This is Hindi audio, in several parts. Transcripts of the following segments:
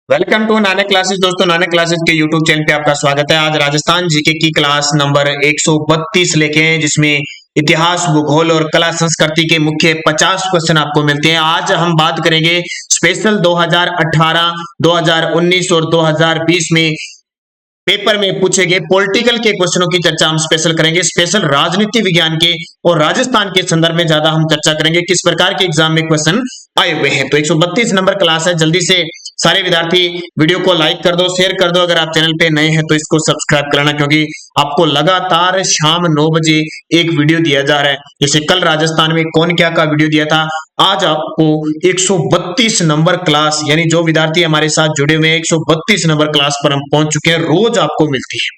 Welcome to Nanak classes. दोस्तों, नानक क्लासेस के यूट्यूब चैनल पे आपका स्वागत है। आज राजस्थान जीके की क्लास नंबर 132 लेके हैं, जिसमें इतिहास, भूगोल और कला संस्कृति के मुख्य 50 क्वेश्चन आपको मिलते हैं। आज हम बात करेंगे स्पेशल 2018, 2019 और 2020 में पेपर में पूछे गए पॉलिटिकल के क्वेश्चनों की चर्चा हम स्पेशल करेंगे। स्पेशल राजनीति विज्ञान के और राजस्थान के संदर्भ में ज्यादा हम चर्चा करेंगे, किस प्रकार के एग्जाम में क्वेश्चन आए हुए हैं। तो 132 नंबर क्लास है। जल्दी से सारे विद्यार्थी वीडियो को लाइक कर दो, शेयर कर दो। अगर आप चैनल पे नए हैं तो इसको सब्सक्राइब कर लेना, क्योंकि आपको लगातार शाम 9 बजे एक वीडियो दिया जा रहा है। जैसे कल राजस्थान में कौन क्या का वीडियो दिया था, आज आपको 132 नंबर क्लास, यानी जो विद्यार्थी हमारे साथ जुड़े हुए हैं 132 नंबर क्लास पर हम पहुंच चुके हैं, रोज आपको मिलती है।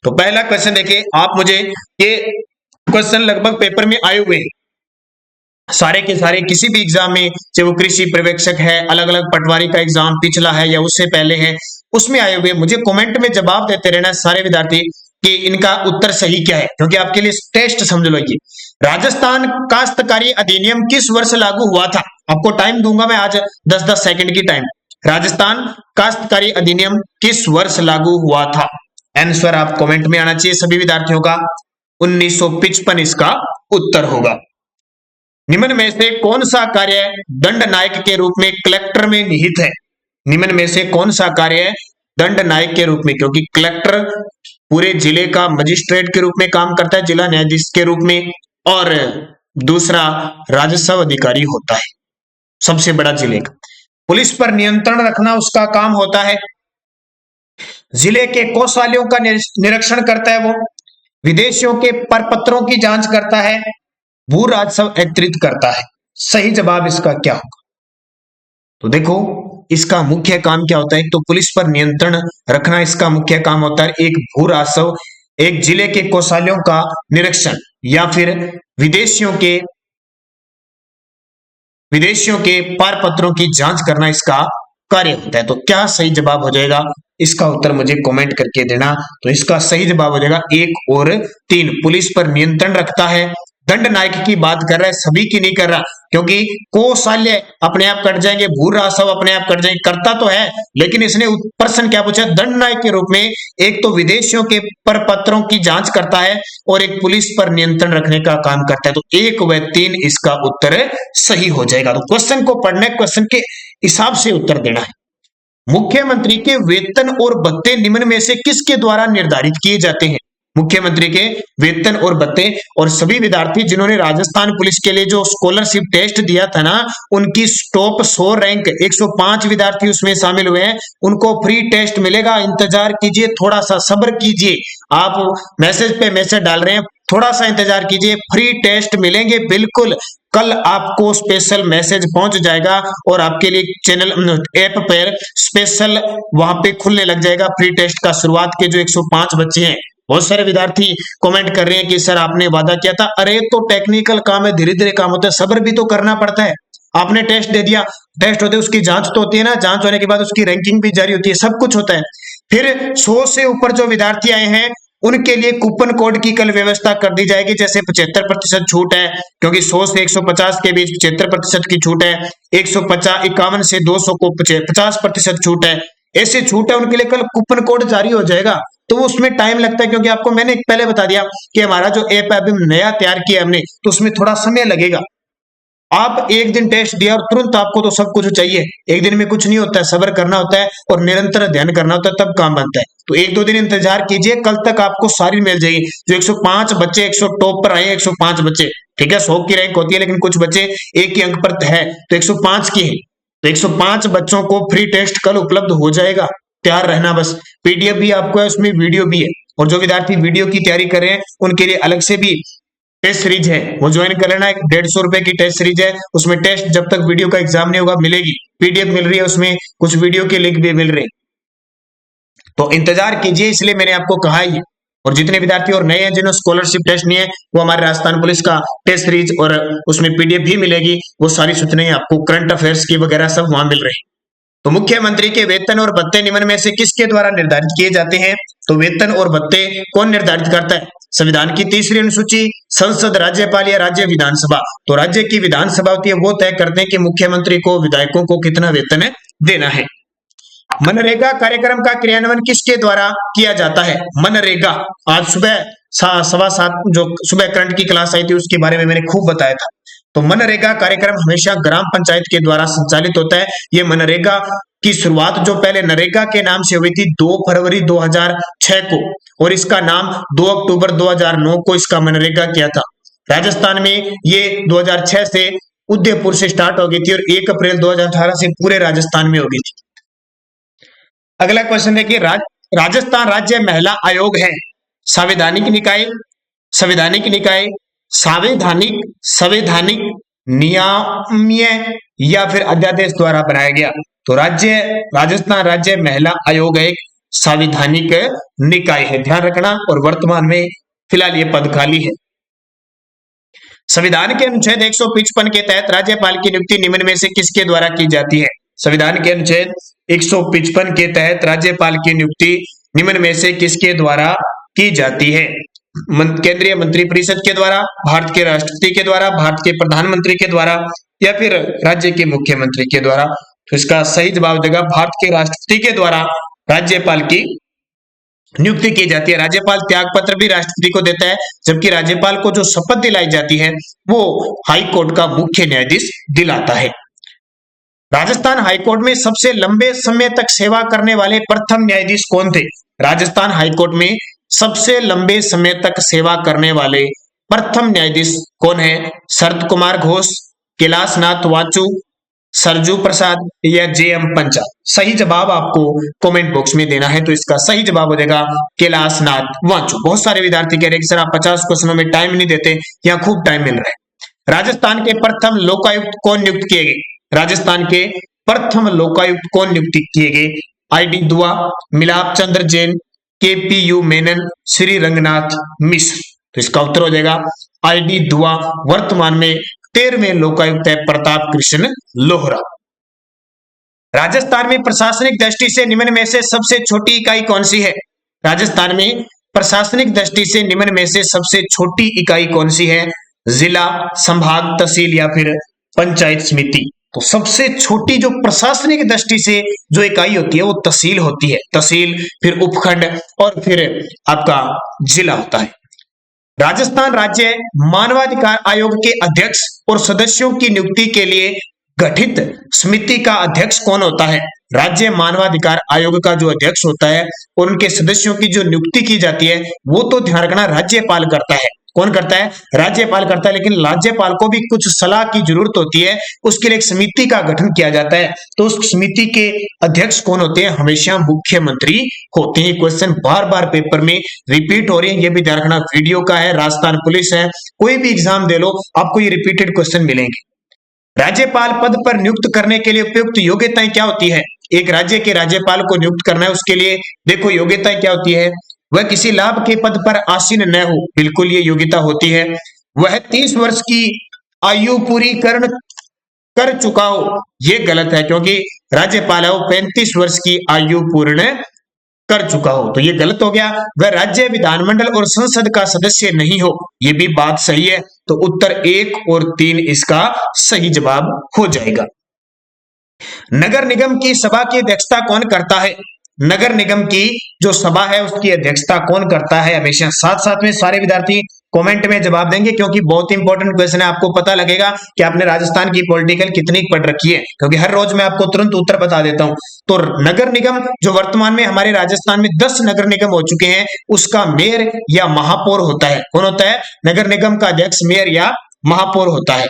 तो पहला क्वेश्चन देखिए आप, मुझे ये क्वेश्चन लगभग पेपर में आए हुए हैं सारे के सारे, किसी भी एग्जाम में, चाहे वो कृषि पर्यवेक्षक है, अलग अलग पटवारी का एग्जाम पिछला है या उससे पहले है, उसमें आए हुए। मुझे कमेंट में जवाब देते रहना सारे विद्यार्थी कि इनका उत्तर सही क्या है, क्योंकि आपके लिए टेस्ट समझ लो। ये राजस्थान काश्तकारी अधिनियम किस वर्ष लागू हुआ था? आपको टाइम दूंगा मैं आज 10-10 सेकंड की टाइम। राजस्थान काश्तकारी अधिनियम किस वर्ष लागू हुआ था? आंसर आप कमेंट में आना चाहिए सभी विद्यार्थियों का। 1955 इसका उत्तर होगा। निम्न में से कौन सा कार्य दंड नायक के रूप में कलेक्टर में निहित है? निम्न में से कौन सा कार्य दंड नायक के रूप में, क्योंकि कलेक्टर पूरे जिले का मजिस्ट्रेट के रूप में काम करता है, जिला न्यायाधीश के रूप में, और दूसरा राजस्व अधिकारी होता है सबसे बड़ा जिले का। पुलिस पर नियंत्रण रखना उसका काम होता है। जिले के कोषालयों का निरीक्षण करता है वो। विदेशियों के परपत्रों की जांच करता है। भू राजस्व एकत्रित करता है। सही जवाब इसका क्या होगा? तो देखो, इसका मुख्य काम क्या होता है? तो पुलिस पर नियंत्रण रखना इसका मुख्य काम होता है। एक भू राजस्व, एक जिले के कोषालयों का निरीक्षण, या फिर विदेशियों के पारपत्रों की जांच करना इसका कार्य होता है। तो क्या सही जवाब हो जाएगा? इसका उत्तर मुझे कमेंट करके देना। तो इसका सही जवाब हो जाएगा 1 और 3। पुलिस पर नियंत्रण रखता है। दंड नायक की बात कर रहा है, सभी की नहीं कर रहा, क्योंकि कोषाल्य अपने आप कट जाएंगे, भू राजस्व अपने आप कट जाएंगे, करता तो है, लेकिन इसने प्रश्न क्या पूछा? दंड नायक के रूप में एक तो विदेशियों के परपत्रों की जांच करता है और एक पुलिस पर नियंत्रण रखने का काम करता है। तो 1 व 3 इसका उत्तर सही हो जाएगा। तो क्वेश्चन को पढ़ना, क्वेश्चन के हिसाब से उत्तर देना है। मुख्यमंत्री के वेतन और भत्ते निम्न में से किसके द्वारा निर्धारित किए जाते हैं? मुख्यमंत्री के वेतन और भत्ते, और सभी विद्यार्थी जिन्होंने राजस्थान पुलिस के लिए जो स्कॉलरशिप टेस्ट दिया था ना, उनकी टॉप 100 रैंक 105 विद्यार्थी उसमें शामिल हुए हैं, उनको फ्री टेस्ट मिलेगा। इंतजार कीजिए, थोड़ा सा सब्र कीजिए। आप मैसेज पे मैसेज डाल रहे हैं, थोड़ा सा इंतजार कीजिए, फ्री टेस्ट मिलेंगे बिल्कुल। कल आपको स्पेशल मैसेज पहुंच जाएगा और आपके लिए चैनल ऐप पर स्पेशल वहां पे खुलने लग जाएगा फ्री टेस्ट का। शुरुआत के जो 105 बच्चे हैं, बहुत सारे विद्यार्थी कमेंट कर रहे हैं कि सर आपने वादा किया था। अरे तो टेक्निकल काम है, धीरे धीरे काम होता है, सब्र भी तो करना पड़ता है। आपने टेस्ट दे दिया, टेस्ट होते उसकी जांच तो होती है ना, जांच होने के बाद उसकी रैंकिंग भी जारी होती है, सब कुछ होता है। फिर 100 से ऊपर जो विद्यार्थी आए हैं उनके लिए कूपन कोड की कल व्यवस्था कर दी जाएगी। जैसे 75% छूट है, क्योंकि 100 से 150 के बीच 75% की छूट है। 151 से 200 को 50% छूट है। ऐसे छूट है, उनके लिए कल कूपन कोड जारी हो जाएगा। तो उसमें टाइम लगता है, क्योंकि आपको मैंने पहले बता दिया कि हमारा जो ऐप है अभी नया तैयार किया हमने, तो उसमें थोड़ा समय लगेगा। आप एक दिन टेस्ट दिया और तुरंत आपको तो सब कुछ चाहिए, एक दिन में कुछ नहीं होता है, सब्र करना होता है और निरंतर ध्यान करना होता है, तब काम बनता है। तो 1-2 दिन इंतजार कीजिए, कल तक आपको सारी मिल जाएगी। जो 105 बच्चे 100 टॉप पर आए, 105 बच्चे, ठीक है, 100 की रैंक होती है, लेकिन कुछ बच्चे एक ही अंक पर है, तो 105 की है। तो 105 बच्चों को फ्री टेस्ट कल उपलब्ध हो जाएगा, तैयार रहना बस। पीडीएफ भी आपको है, उसमें वीडियो भी है, और जो विद्यार्थी वीडियो की तैयारी कर रहे हैं उनके लिए अलग से भी टेस्ट सीरीज है, वो ज्वाइन कर लेना। 150 रुपए की टेस्ट सीरीज है, उसमें टेस्ट जब तक वीडियो का एग्जाम नहीं होगा मिलेगी। पीडीएफ मिल रही है, उसमें कुछ वीडियो के लिंक भी मिल रहे हैं, तो इंतजार कीजिए, इसलिए मैंने आपको कहा ही। और जितने विद्यार्थी और नए हैं जिन्होंने स्कॉलरशिप टेस्ट नहीं है, वो हमारे राजस्थान पुलिस का टेस्ट सीरीज और उसमें पीडीएफ भी मिलेगी। वो सारी सूचनाएं आपको करंट अफेयर्स की वगैरह सब वहां मिल रही है। तो मुख्यमंत्री के वेतन और भत्ते निम्न में से किसके द्वारा निर्धारित किए जाते हैं? तो वेतन और भत्ते कौन निर्धारित करता है? संविधान की 3री अनुसूची, संसद, राज्यपाल या राज्य विधानसभा? तो राज्य की विधानसभा होती है, वो तय करते हैं कि मुख्यमंत्री को, विधायकों को कितना वेतन देना है। मनरेगा कार्यक्रम का क्रियान्वयन किसके द्वारा किया जाता है? मनरेगा, आज सुबह 7:15 जो सुबह करंट की क्लास आई थी उसके बारे में मैंने खूब बताया था। तो मनरेगा कार्यक्रम हमेशा ग्राम पंचायत के द्वारा संचालित होता है। ये मनरेगा की शुरुआत जो पहले नरेगा के नाम से हुई थी 2 फरवरी 2006 को, और इसका नाम 2 अक्टूबर 2009 को इसका मनरेगा किया था। राजस्थान में ये 2006 से उदयपुर से स्टार्ट हो गई थी और 1 अप्रैल 2018 से पूरे राजस्थान में हो गई थी। अगला क्वेश्चन देखिए, राजस्थान राज्य महिला आयोग है संवैधानिक निकाय, संवैधानिक निकाय, संवैधानिक संवैधानिक नियामय या फिर अध्यादेश द्वारा बनाया गया? तो राजस्थान राज्य महिला आयोग एक संवैधानिक निकाय है, ध्यान रखना। और वर्तमान में फिलहाल ये पद खाली है। संविधान के अनुच्छेद 155 के तहत राज्यपाल की नियुक्ति निम्न में से किसके द्वारा की जाती है? संविधान के अनुच्छेद 155 के तहत राज्यपाल की नियुक्ति निम्न में से किसके द्वारा की जाती है? केंद्रीय मंत्रिपरिषद के द्वारा, भारत के राष्ट्रपति के द्वारा, भारत के प्रधानमंत्री के द्वारा, या फिर राज्य के मुख्यमंत्री के द्वारा? तो इसका सही जवाब देगा भारत के राष्ट्रपति के द्वारा राज्यपाल की नियुक्ति की जाती है। राज्यपाल त्याग पत्र भी राष्ट्रपति को देता है, जबकि राज्यपाल को जो शपथ दिलाई जाती है वो हाई कोर्ट का मुख्य न्यायाधीश दिलाता है। राजस्थान हाईकोर्ट में सबसे लंबे समय तक सेवा करने वाले प्रथम न्यायाधीश कौन थे? राजस्थान हाईकोर्ट में सबसे लंबे समय तक सेवा करने वाले प्रथम न्यायाधीश कौन है? शरद कुमार घोष, कैलाशनाथ वाचु, सरजू प्रसाद या जे.एम. पंचा? सही जवाब आपको कमेंट बॉक्स में देना है। तो इसका सही जवाब हो जाएगा कैलाशनाथ वाचु। बहुत सारे विद्यार्थी कह रहे हैं कि सर आप 50 क्वेश्चनों में टाइम नहीं देते, यहाँ खूब टाइम मिल रहा है। राजस्थान के प्रथम लोकायुक्त कौन नियुक्त किए गए? राजस्थान के प्रथम लोकायुक्त कौन नियुक्त किए गए? आई.डी. दुआ, मिलाप चंद्र जैन, के.पी.यू. मेनन, श्री रंगनाथ मिश्र? तो इसका उत्तर हो जाएगा आई.डी. दुआ। वर्तमान में 13वें लोकायुक्त है प्रताप कृष्ण लोहरा। राजस्थान में प्रशासनिक दृष्टि से निम्न में से सबसे छोटी इकाई कौन सी है? राजस्थान में प्रशासनिक दृष्टि से निम्न में से सबसे छोटी इकाई कौन सी है? जिला, संभाग, तहसील या फिर पंचायत समिति? तो सबसे छोटी जो प्रशासनिक दृष्टि से जो इकाई होती है वो तहसील होती है। तहसील, फिर उपखंड और फिर आपका जिला होता है। राजस्थान राज्य मानवाधिकार आयोग के अध्यक्ष और सदस्यों की नियुक्ति के लिए गठित समिति का अध्यक्ष कौन होता है? राज्य मानवाधिकार आयोग का जो अध्यक्ष होता है और उनके सदस्यों की जो नियुक्ति की जाती है वो तो ध्यान रखना राज्यपाल करता है। कौन करता है? राज्यपाल करता है, लेकिन राज्यपाल को भी कुछ सलाह की जरूरत होती है, उसके लिए एक समिति का गठन किया जाता है। तो उस समिति के अध्यक्ष कौन होते हैं? हमेशा मुख्यमंत्री होते हैं। क्वेश्चन बार बार पेपर में रिपीट हो रहे हैं, ये भी ध्यान रखना। वीडियो का है, राजस्थान पुलिस है, कोई भी एग्जाम दे लो आपको ये रिपीटेड क्वेश्चन मिलेंगे। राज्यपाल पद पर नियुक्त करने के लिए उपयुक्त योग्यताएं क्या होती है? एक राज्य के राज्यपाल को नियुक्त करना है, उसके लिए देखो योग्यताएं क्या होती है। वह किसी लाभ के पद पर आसीन न हो, बिल्कुल ये योग्यता होती है। वह 30 वर्ष की आयु पूरी कर चुका हो, ये गलत है, क्योंकि राज्यपाल है वो 35 वर्ष की आयु पूर्ण कर चुका हो, तो ये गलत हो गया। वह राज्य विधानमंडल और संसद का सदस्य नहीं हो, ये भी बात सही है। तो उत्तर 1 और 3 इसका सही जवाब हो जाएगा। नगर निगम की सभा की अध्यक्षता कौन करता है? नगर निगम की जो सभा है उसकी अध्यक्षता कौन करता है? हमेशा साथ साथ में सारे विद्यार्थी कमेंट में जवाब देंगे, क्योंकि बहुत इंपॉर्टेंट क्वेश्चन है। आपको पता लगेगा कि आपने राजस्थान की पॉलिटिकल कितनी पढ़ रखी है, क्योंकि हर रोज मैं आपको तुरंत उत्तर बता देता हूं। तो नगर निगम जो वर्तमान में हमारे राजस्थान में 10 नगर निगम हो चुके हैं, उसका मेयर या महापौर होता है। कौन होता है? नगर निगम का अध्यक्ष मेयर या महापौर होता है।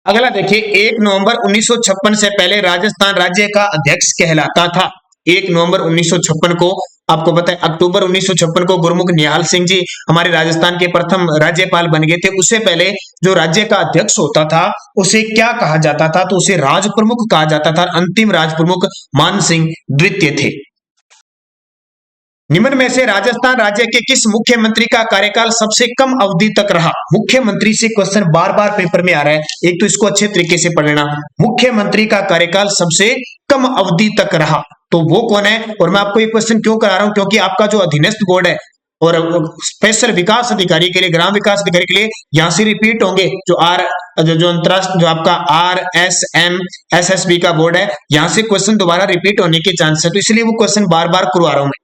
अगला देखिए, 1 नवंबर 1956 से पहले राजस्थान राज्य का अध्यक्ष कहलाता था। 1 नवंबर 1956 को, आपको पता है अक्टूबर 1956 को गुरुमुख निहाल सिंह जी हमारे राजस्थान के प्रथम राज्यपाल बन गए थे। उससे पहले जो राज्य का अध्यक्ष होता था उसे क्या कहा जाता था? तो उसे राज प्रमुख कहा जाता था। अंतिम राज प्रमुख मान सिंह द्वितीय थे। निम्न में से राजस्थान राज्य के किस मुख्यमंत्री का कार्यकाल सबसे कम अवधि तक रहा? मुख्यमंत्री से क्वेश्चन बार बार पेपर में आ रहा है, एक तो इसको अच्छे तरीके से पढ़ लेना। मुख्यमंत्री का कार्यकाल सबसे कम अवधि तक रहा, तो वो कौन है? और मैं आपको ये क्वेश्चन क्यों करा रहा हूं, क्योंकि आपका जो अधीनस्थ बोर्ड है और स्पेशल विकास अधिकारी के लिए, ग्राम विकास अधिकारी के लिए यहां से रिपीट होंगे। जो अंतरराष्ट्रीय जो आपका RSMSSB का बोर्ड है, यहां से क्वेश्चन दोबारा रिपीट होने के चांस है, तो इसलिए वो क्वेश्चन बार बार करवा रहा हूं मैं।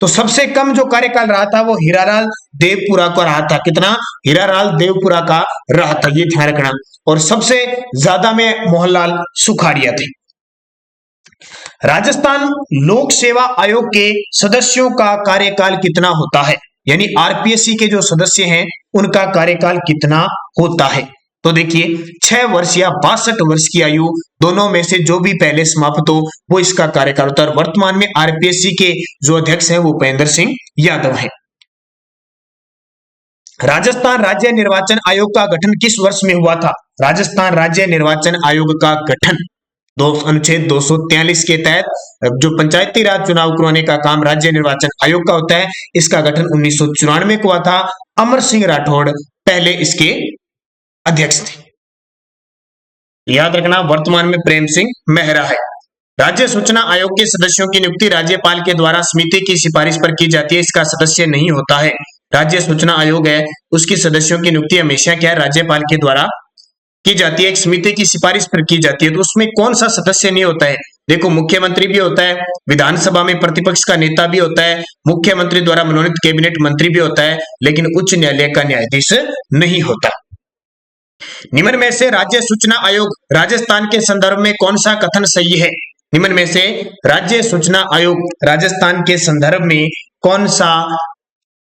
तो सबसे कम जो कार्यकाल रहा था वो हीरालाल देवपुरा का रहा था। कितना? हीरालाल देवपुरा का रहा था, ये ध्यान रखना। और सबसे ज्यादा में मोहनलाल सुखाड़िया थे। राजस्थान लोक सेवा आयोग के सदस्यों का कार्यकाल कितना होता है? यानी RPSC के जो सदस्य हैं उनका कार्यकाल कितना होता है? तो देखिए 6 वर्ष या 62 वर्ष की आयु, दोनों में से जो भी पहले समाप्त हो वो इसका कार्यकाल होता है। वर्तमान में RPSC के जो अध्यक्ष हैं वो उपेंद्र सिंह यादव हैं। राजस्थान राज्य निर्वाचन आयोग का गठन किस वर्ष में हुआ था? राजस्थान राज्य निर्वाचन आयोग का गठन अनुच्छेद 243 के तहत जो पंचायती राज चुनाव करवाने का काम राज्य निर्वाचन आयोग का होता है, इसका गठन 1994 को हुआ था। अमर सिंह राठौड़ पहले इसके अध्यक्ष थे। याद रखना, वर्तमान में प्रेम सिंह मेहरा है। राज्य सूचना आयोग के सदस्यों की नियुक्ति राज्यपाल के द्वारा समिति की सिफारिश पर की जाती है, इसका सदस्य नहीं होता है। राज्य सूचना आयोग है, उसकी सदस्यों की नियुक्ति हमेशा क्या है? राज्यपाल के द्वारा की जाती है, एक समिति की सिफारिश पर की जाती है। तो उसमें कौन सा सदस्य नहीं होता है? देखो, मुख्यमंत्री भी होता है, विधानसभा में प्रतिपक्ष का नेता भी होता है, मुख्यमंत्री द्वारा मनोनीत कैबिनेट मंत्री भी होता है, लेकिन उच्च न्यायालय का न्यायाधीश नहीं होता। निम्न में से राज्य सूचना आयोग राजस्थान के संदर्भ में कौन सा कथन सही है? निम्न में से राज्य सूचना आयोग राजस्थान के संदर्भ में कौन सा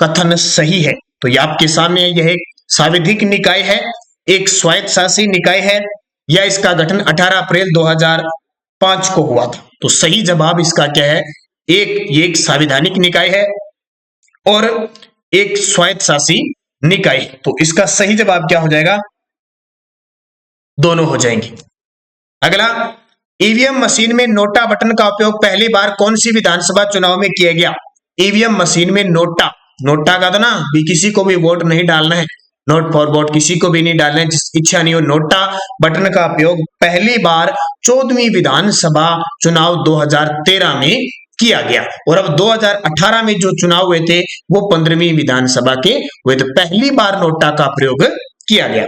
कथन सही है? तो ये आपके सामने यह एक सांविधिक निकाय है, एक स्वायत्त शासी निकाय है, या इसका गठन 18 अप्रैल 2005 को हुआ था। तो सही जवाब इसका क्या है? एक संवैधानिक निकाय है और एक स्वायत्त शासी निकाय है। तो इसका सही जवाब क्या हो जाएगा? दोनों हो जाएंगे। अगला, ईवीएम मशीन में नोटा बटन का उपयोग पहली बार कौन सी विधानसभा चुनाव में किया गया? ईवीएम मशीन में नोटा का तो ना भी किसी को भी वोट नहीं डालना है, नोट फॉर वोट किसी को भी नहीं डालना है, जिस इच्छा नहीं हो। नोटा बटन का उपयोग पहली बार 14वीं विधानसभा चुनाव 2013 में किया गया, और अब 2018 में जो चुनाव हुए थे वो 15वीं विधानसभा के हुए थे। पहली बार नोटा का प्रयोग किया गया।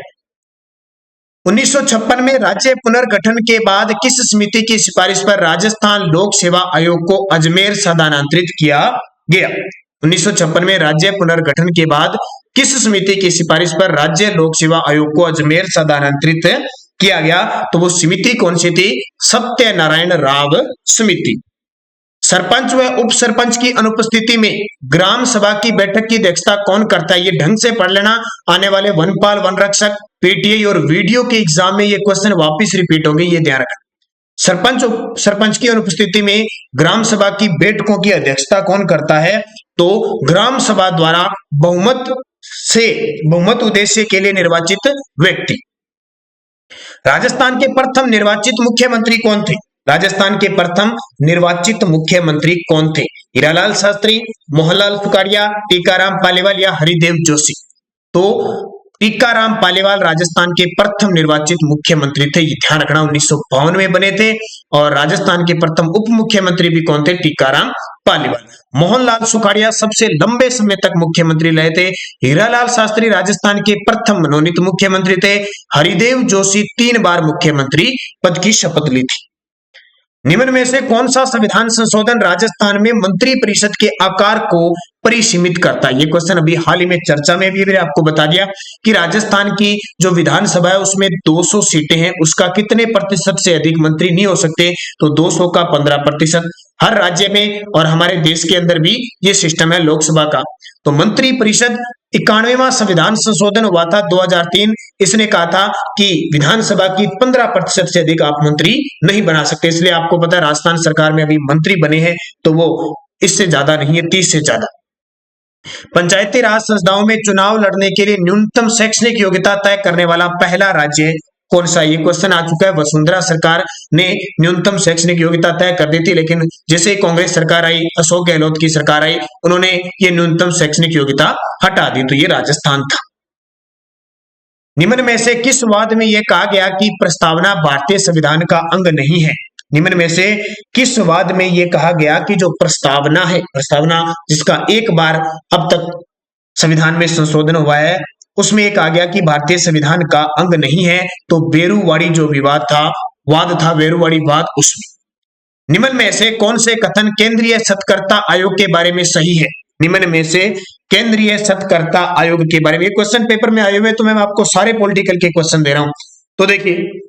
1956 में राज्य पुनर्गठन के बाद किस समिति की सिफारिश पर राजस्थान लोक सेवा आयोग को अजमेर स्थानांतरित किया गया? 1956 में राज्य पुनर्गठन के बाद किस समिति की सिफारिश पर राज्य लोक सेवा आयोग को अजमेर स्थानांतरित किया गया? तो वो समिति कौन सी थी? सत्यनारायण राव समिति। सरपंच व उप सरपंच की अनुपस्थिति में ग्राम सभा की बैठक की अध्यक्षता कौन करता है? ये ढंग से पढ़ लेना, आने वाले वनपाल वन रक्षक पीटीआई और वीडियो के एग्जाम में ये क्वेश्चन वापस रिपीट होंगे, ये ध्यान रखना। सरपंच की अनुपस्थिति में ग्राम सभा की बैठकों की अध्यक्षता कौन करता है? तो ग्राम सभा द्वारा बहुमत उद्देश्य के लिए निर्वाचित व्यक्ति। राजस्थान के प्रथम निर्वाचित मुख्यमंत्री कौन थे? राजस्थान के प्रथम निर्वाचित मुख्यमंत्री कौन थे? हीरालाल शास्त्री, मोहनलाल सुखाड़िया, टीकाराम पालीवाल या हरिदेव जोशी? तो टीकाराम पालीवाल राजस्थान के प्रथम निर्वाचित मुख्यमंत्री थे, ये ध्यान रखना। 1952 में बने थे। और राजस्थान के प्रथम उप मुख्यमंत्री भी कौन थे? टीकाराम पालीवाल। मोहनलाल सुखाड़िया सबसे लंबे समय तक मुख्यमंत्री रहे थे। हीरालाल शास्त्री राजस्थान के प्रथम मनोनीत मुख्यमंत्री थे। हरिदेव जोशी 3 बार मुख्यमंत्री पद की शपथ ली थी। निम्न में से कौन सा संविधान संशोधन राजस्थान में मंत्री परिषद के आकार को परिसीमित करता है? ये क्वेश्चन अभी हाल ही में चर्चा में भी मैंने आपको बता दिया कि राजस्थान की जो विधानसभा है उसमें 200 सीटें हैं, उसका कितने प्रतिशत से अधिक मंत्री नहीं हो सकते? तो 200 का 15%। हर राज्य में और हमारे देश के अंदर भी ये सिस्टम है लोकसभा का। तो मंत्री परिषद 91वां संविधान संशोधन हुआ था 2003। इसने कहा था कि विधानसभा की 15% से अधिक आप मंत्री नहीं बना सकते। इसलिए आपको पता है राजस्थान सरकार में अभी मंत्री बने हैं तो वो इससे ज्यादा नहीं है, 30 से ज्यादा। पंचायती राज संस्थाओं में चुनाव लड़ने के लिए न्यूनतम शैक्षणिक योग्यता तय करने वाला पहला राज्य कौन सा? ये क्वेश्चन आ चुका है। वसुंधरा सरकार ने न्यूनतम शैक्षणिक योग्यता तय कर दी थी, लेकिन जैसे ही कांग्रेस सरकार आई, अशोक गहलोत की सरकार आई, उन्होंने ये न्यूनतम शैक्षणिक योग्यता हटा दी। तो ये राजस्थान था। निम्न में से किस वाद में यह कहा गया कि प्रस्तावना भारतीय संविधान का अंग नहीं है? निम्न में से किस वाद में यह कहा गया कि जो प्रस्तावना है, प्रस्तावना जिसका एक बार अब तक संविधान में संशोधन हुआ है, उसमें एक आ गया कि भारतीय संविधान का अंग नहीं है, तो बेरुवाड़ी जो वाद था बेरुवाड़ी वाद, उसमें निम्न में से कौन से कथन केंद्रीय सत्कर्ता आयोग के बारे में सही है? निम्न में से केंद्रीय सत्कर्ता आयोग के बारे में, क्वेश्चन पेपर में आए हुए, तो मैं आपको सारे पॉलिटिकल के क्वेश्चन दे रहा हूं, तो देखिए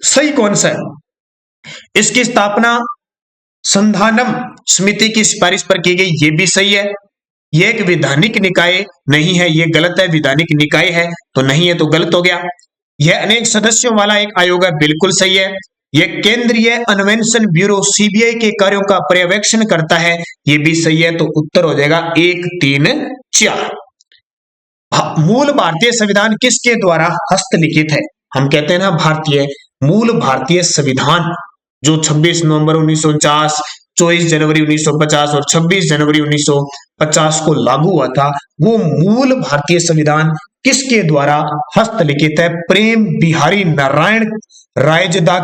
सही कौन सा है। इसकी स्थापना संधानम समिति की सिफारिश पर की गई, ये भी सही है। ये एक विधानिक निकाय नहीं है, ये गलत है, विधानिक निकाय है तो नहीं है, तो गलत हो गया। यह अनेक सदस्यों वाला एक आयोग है, बिल्कुल सही है। यह केंद्रीय अन्वेषण ब्यूरो सीबीआई के कार्यों का पर्यवेक्षण करता है, ये भी सही है, तो उत्तर हो जाएगा 1, 3, 4। मूल भारतीय संविधान किसके द्वारा हस्तलिखित है? हम कहते हैं ना मूल भारतीय संविधान जो 26 नवंबर 1949, 24 जनवरी 1950 और 26 जनवरी 1950 को लागू हुआ था, वो मूल भारतीय संविधान किसके द्वारा हस्तलिखित है? प्रेम बिहारी नारायण रायजादा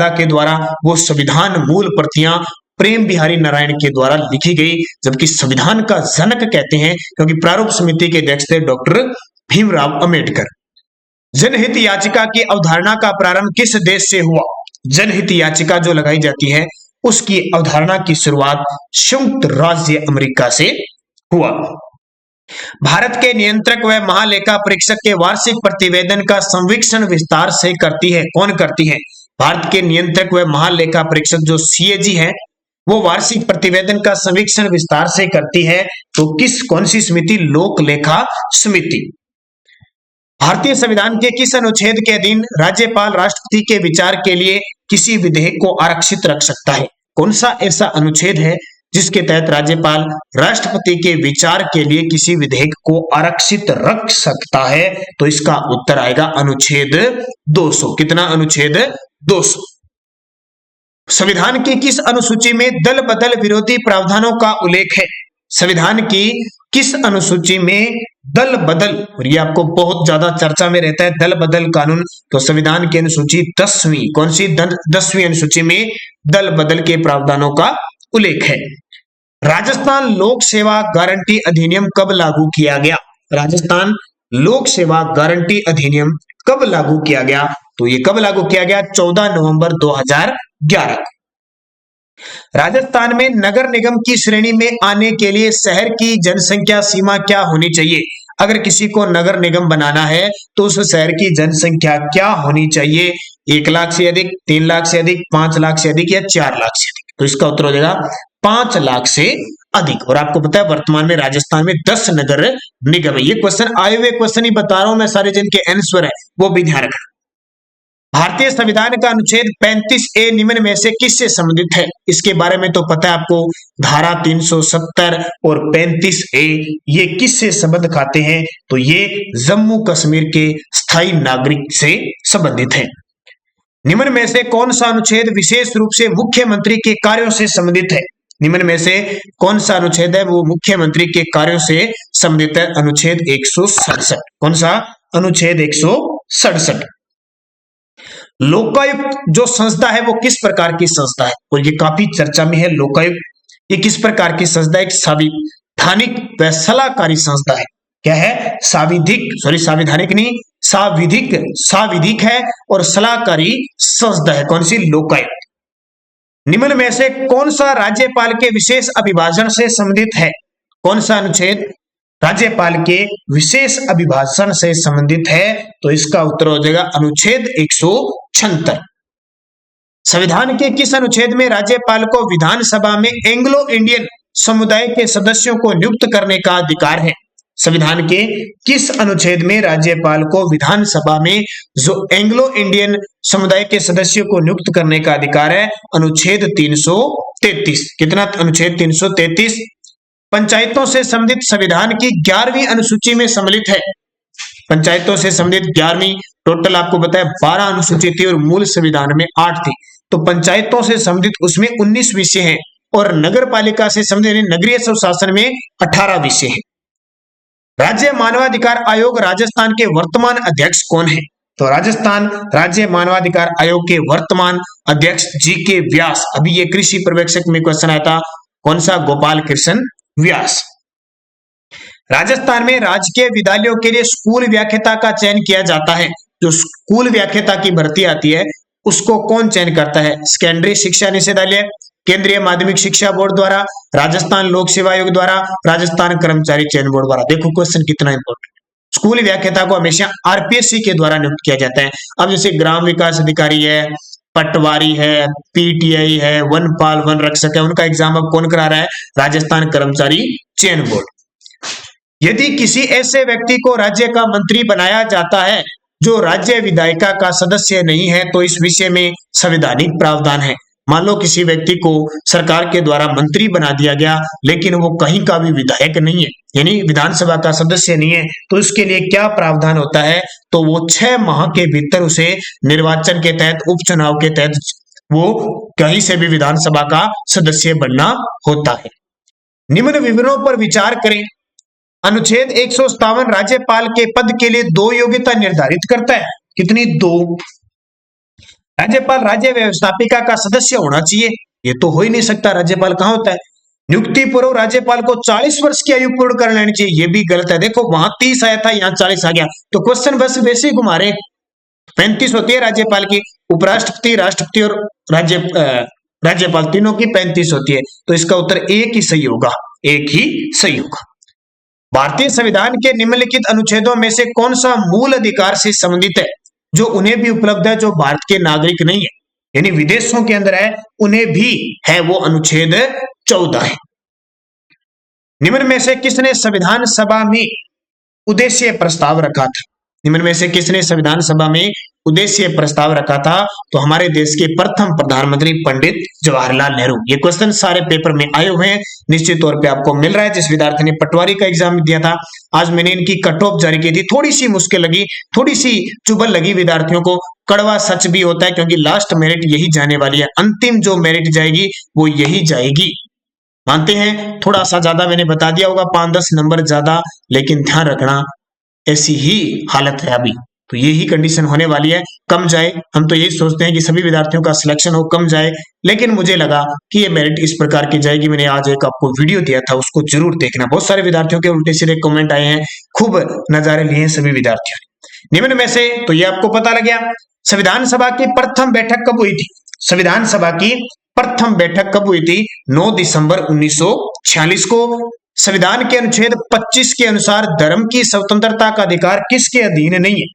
के द्वारा वो संविधान मूल प्रतियां प्रेम बिहारी नारायण के द्वारा लिखी गई, जबकि संविधान का जनक कहते हैं क्योंकि प्रारूप समिति के अध्यक्ष थे डॉक्टर भीमराव अंबेडकर। जनहित याचिका की अवधारणा का प्रारंभ किस देश से हुआ? जनहित याचिका जो लगाई जाती है उसकी अवधारणा की शुरुआत संयुक्त राज्य अमेरिका से हुआ। भारत के नियंत्रक व महालेखा परीक्षक के वार्षिक प्रतिवेदन का संवीक्षण विस्तार से करती है, कौन करती है? भारत के नियंत्रक व महालेखा परीक्षक जो सीएजी है, वो वार्षिक प्रतिवेदन का संवीक्षण विस्तार से करती है, तो कौन सी समिति? लोक लेखा समिति। भारतीय संविधान के किस अनुच्छेद के अधीन राज्यपाल राष्ट्रपति के विचार के लिए किसी विधेयक को आरक्षित रख सकता है? कौन सा ऐसा अनुच्छेद है जिसके तहत राज्यपाल राष्ट्रपति के विचार के लिए किसी विधेयक को आरक्षित रख सकता है? तो इसका उत्तर आएगा अनुच्छेद 200। कितना? अनुच्छेद 200। संविधान की किस अनुसूची में दल बदल विरोधी प्रावधानों का उल्लेख है? संविधान की किस अनुसूची में दल बदल, और ये आपको बहुत ज्यादा चर्चा में रहता है, दल बदल कानून, तो संविधान की अनुसूची 10वीं, कौन सी? 10वीं अनुसूची में दल बदल के प्रावधानों का उल्लेख है। राजस्थान लोक सेवा गारंटी अधिनियम कब लागू किया गया? राजस्थान लोक सेवा गारंटी अधिनियम कब लागू किया गया? तो ये कब लागू किया गया? 14 नवंबर 2011। राजस्थान में नगर निगम की श्रेणी में आने के लिए शहर की जनसंख्या सीमा क्या होनी चाहिए? अगर किसी को नगर निगम बनाना है तो उस शहर की जनसंख्या क्या होनी चाहिए? 1 लाख से अधिक, 3 लाख से अधिक, 5 लाख से अधिक या 4 लाख से अधिक? तो इसका उत्तर हो जाएगा 5 लाख से अधिक। और आपको पता है वर्तमान में राजस्थान में 10 नगर निगम है। ये क्वेश्चन आए हुए क्वेश्चन ही बता रहा हूं मैं, सारे जिनके आंसर है वो भी ध्यान रखना। भारतीय संविधान का अनुच्छेद 35A निम्न में से किससे संबंधित है? इसके बारे में तो पता है आपको, धारा 370 और 35A ये किससे संबंध खाते हैं? तो ये जम्मू कश्मीर के स्थायी नागरिक से संबंधित है। निम्न में से कौन सा अनुच्छेद विशेष रूप से मुख्यमंत्री के कार्यों से संबंधित है? निम्न में से कौन सा अनुच्छेद है वो मुख्यमंत्री के कार्यों से संबंधित है? अनुच्छेद 167। कौन सा? अनुच्छेद 167। लोकायुक्त जो संस्था है वो किस प्रकार की संस्था है? और ये काफी चर्चा में है। लोकायुक्त ये किस प्रकार की संस्था है? एक संवैधानिक व सलाहकारी संस्था है। क्या है? संवैधानिक नहीं, साविधिक है और सलाहकारी संस्था है। कौन सी? लोकायुक्त। निम्न में से कौन सा राज्यपाल के विशेष अभिभाषण से संबंधित है? कौन सा अनुच्छेद राज्यपाल के विशेष अभिभाषण से संबंधित है? तो इसका उत्तर हो जाएगा अनुच्छेद 176। संविधान के किस अनुच्छेद में राज्यपाल को विधानसभा में एंग्लो इंडियन समुदाय के सदस्यों को नियुक्त करने का अधिकार है? संविधान के किस अनुच्छेद में राज्यपाल को विधानसभा में जो एंग्लो इंडियन समुदाय के सदस्यों को नियुक्त करने का अधिकार है? अनुच्छेद 333। कितना? अनुच्छेद 333। पंचायतों से संबंधित संविधान की 11वीं अनुसूची में सम्मिलित है। पंचायतों से संबंधित 11वीं, टोटल आपको बताया 12 अनुसूची थी और मूल संविधान में 8 थी, तो पंचायतों से संबंधित उसमें 19 विषय हैं और नगर पालिका से संबंधित नगरीय स्वशासन में 18 विषय हैं। राज्य मानवाधिकार आयोग राजस्थान के वर्तमान अध्यक्ष कौन है? तो राजस्थान राज्य मानवाधिकार आयोग के वर्तमान अध्यक्ष GK व्यास। अभी ये कृषि पर्यवेक्षक में क्वेश्चन आया था, कौन सा? गोपाल कृष्ण व्यास। राजस्थान में राजकीय विद्यालयों के लिए स्कूल व्याख्याता का चयन किया जाता है। जो स्कूल व्याख्याता की भर्ती आती है उसको कौन चयन करता है? केंद्रीय शिक्षा निदेशालय, केंद्रीय माध्यमिक शिक्षा बोर्ड द्वारा, राजस्थान लोक सेवा आयोग द्वारा, राजस्थान कर्मचारी चयन बोर्ड द्वारा। देखो क्वेश्चन कितना इंपॉर्टेंट। स्कूल व्याख्याता को हमेशा आरपीएससी के द्वारा नियुक्त किया जाता है। अब जैसे ग्राम विकास अधिकारी है, पटवारी है, पीटीआई है, वनपाल वन रक्षक है, उनका एग्जाम अब कौन करा रहा है? राजस्थान कर्मचारी चयन बोर्ड। यदि किसी ऐसे व्यक्ति को राज्य का मंत्री बनाया जाता है जो राज्य विधायिका का सदस्य नहीं है तो इस विषय में संवैधानिक प्रावधान है। मान लो किसी व्यक्ति को सरकार के द्वारा मंत्री बना दिया गया लेकिन वो कहीं का भी विधायक नहीं है, यानी विधानसभा का सदस्य नहीं है, तो उसके लिए क्या प्रावधान होता है? तो वो 6 माह के भीतर उसे निर्वाचन के तहत, उपचुनाव के तहत वो कहीं से भी विधानसभा का सदस्य बनना होता है। निम्न विवरणों पर विचार करें। अनुच्छेद 157 राज्यपाल के पद के लिए 2 योग्यता निर्धारित करता है। कितनी? 2। राज्यपाल राज्य व्यवस्थापिका का सदस्य होना चाहिए, ये तो हो ही नहीं सकता, राज्यपाल कहां होता है? नियुक्ति पूर्व राज्यपाल को 40 वर्ष की आयु पूर्ण कर लेनी चाहिए, ये भी गलत है। देखो वहां 30 आया था, यहाँ 40 आ गया, तो क्वेश्चन बस वैसे ही घुमा रहे। 35 होती है राज्यपाल की, उपराष्ट्रपति, राष्ट्रपति और राज्यपाल तीनों की 35 होती है, तो इसका उत्तर एक ही सही होगा, एक ही सही होगा। भारतीय संविधान के निम्नलिखित अनुच्छेदों में से कौन सा मूल अधिकार से संबंधित है जो उन्हें भी उपलब्ध है जो भारत के नागरिक नहीं है, यानी विदेशों के अंदर है, उन्हें भी है? वो अनुच्छेद 14 है। निम्न में से किसने संविधान सभा में उद्देश्य प्रस्ताव रखा था? निम्न में से किसने संविधान सभा में उद्देश्य प्रस्ताव रखा था? तो हमारे देश के प्रथम प्रधानमंत्री पंडित जवाहरलाल नेहरू। ये क्वेश्चन सारे पेपर में आए हुए हैं, निश्चित तौर पे आपको मिल रहा है। जिस विद्यार्थी ने पटवारी का एग्जाम दिया था, आज मैंने इनकी कट ऑफ जारी की थी, थोड़ी सी मुश्किल लगी, थोड़ी सी चुभन लगी विद्यार्थियों को। कड़वा सच भी होता है क्योंकि लास्ट मेरिट यही जाने वाली है, अंतिम जो मेरिट जाएगी वो यही जाएगी। मानते हैं थोड़ा सा ज्यादा मैंने बता दिया होगा, 5-10 नंबर ज्यादा, लेकिन ध्यान रखना ऐसी ही हालत है अभी, तो यही कंडीशन होने वाली है। कम जाए, हम तो यही सोचते हैं कि सभी विद्यार्थियों का सिलेक्शन हो, कम जाए, लेकिन मुझे लगा कि ये मेरिट इस प्रकार की जाएगी। मैंने आज एक आपको वीडियो दिया था, उसको जरूर देखना। बहुत सारे विद्यार्थियों के उल्टे सीधे कमेंट आए हैं, खूब नजारे लिए हैं सभी विद्यार्थियों ने। निम्न में से, तो ये आपको पता लग गया, संविधान सभा की प्रथम बैठक कब हुई थी? संविधान सभा की प्रथम बैठक कब हुई थी? 9 दिसंबर 1946 को। संविधान के अनुच्छेद 25 के अनुसार धर्म की स्वतंत्रता का अधिकार किसके अधीन नहीं है?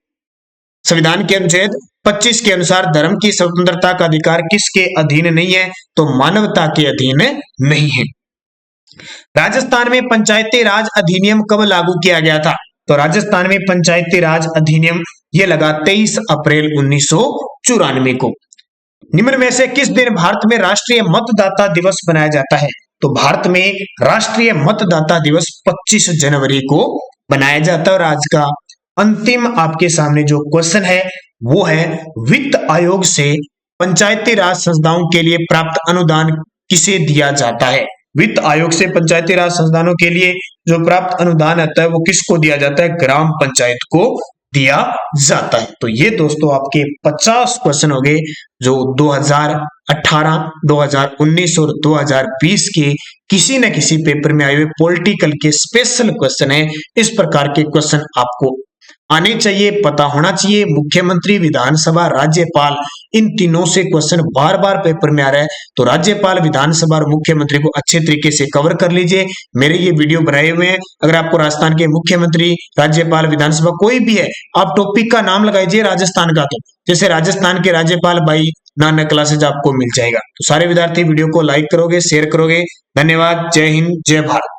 संविधान के अनुच्छेद 25 के अनुसार धर्म की स्वतंत्रता का अधिकार किसके अधीन नहीं है? तो मानवता के अधीन नहीं है। राजस्थान में पंचायती राज अधिनियम कब लागू किया गया था? तो राजस्थान में पंचायती राज अधिनियम ये लगा 23 अप्रैल 1994 को। निम्न में से किस दिन भारत में राष्ट्रीय मतदाता दिवस मनाया जाता है? तो भारत में राष्ट्रीय मतदाता दिवस 25 जनवरी को बनाया जाता है। और आज का अंतिम आपके सामने जो क्वेश्चन है वो है, वित्त आयोग से पंचायती राज संस्थाओं के लिए प्राप्त अनुदान किसे दिया जाता है? वित्त आयोग से पंचायती राज संस्थानों के लिए जो प्राप्त अनुदान आता है वो किसको दिया जाता है? ग्राम पंचायत को दिया जाता है। तो ये दोस्तों आपके 50 क्वेश्चन हो गए जो 2018, 2019 और 2020 के किसी न किसी पेपर में आए हुए पॉलिटिकल के स्पेशल क्वेश्चन है। इस प्रकार के क्वेश्चन आपको आने चाहिए, पता होना चाहिए। मुख्यमंत्री, विधानसभा, राज्यपाल, इन तीनों से क्वेश्चन बार बार पेपर में आ रहा है, तो राज्यपाल, विधानसभा और मुख्यमंत्री को अच्छे तरीके से कवर कर लीजिए। मेरे ये वीडियो बनाए हुए हैं, अगर आपको राजस्थान के मुख्यमंत्री, राज्यपाल, विधानसभा कोई भी है, आप टॉपिक का नाम लगाइए राजस्थान का, तो जैसे राजस्थान के राज्यपाल भाई नानक क्लासेज आपको मिल जाएगा। तो सारे विद्यार्थी वीडियो को लाइक करोगे, शेयर करोगे। धन्यवाद। जय हिंद, जय भारत।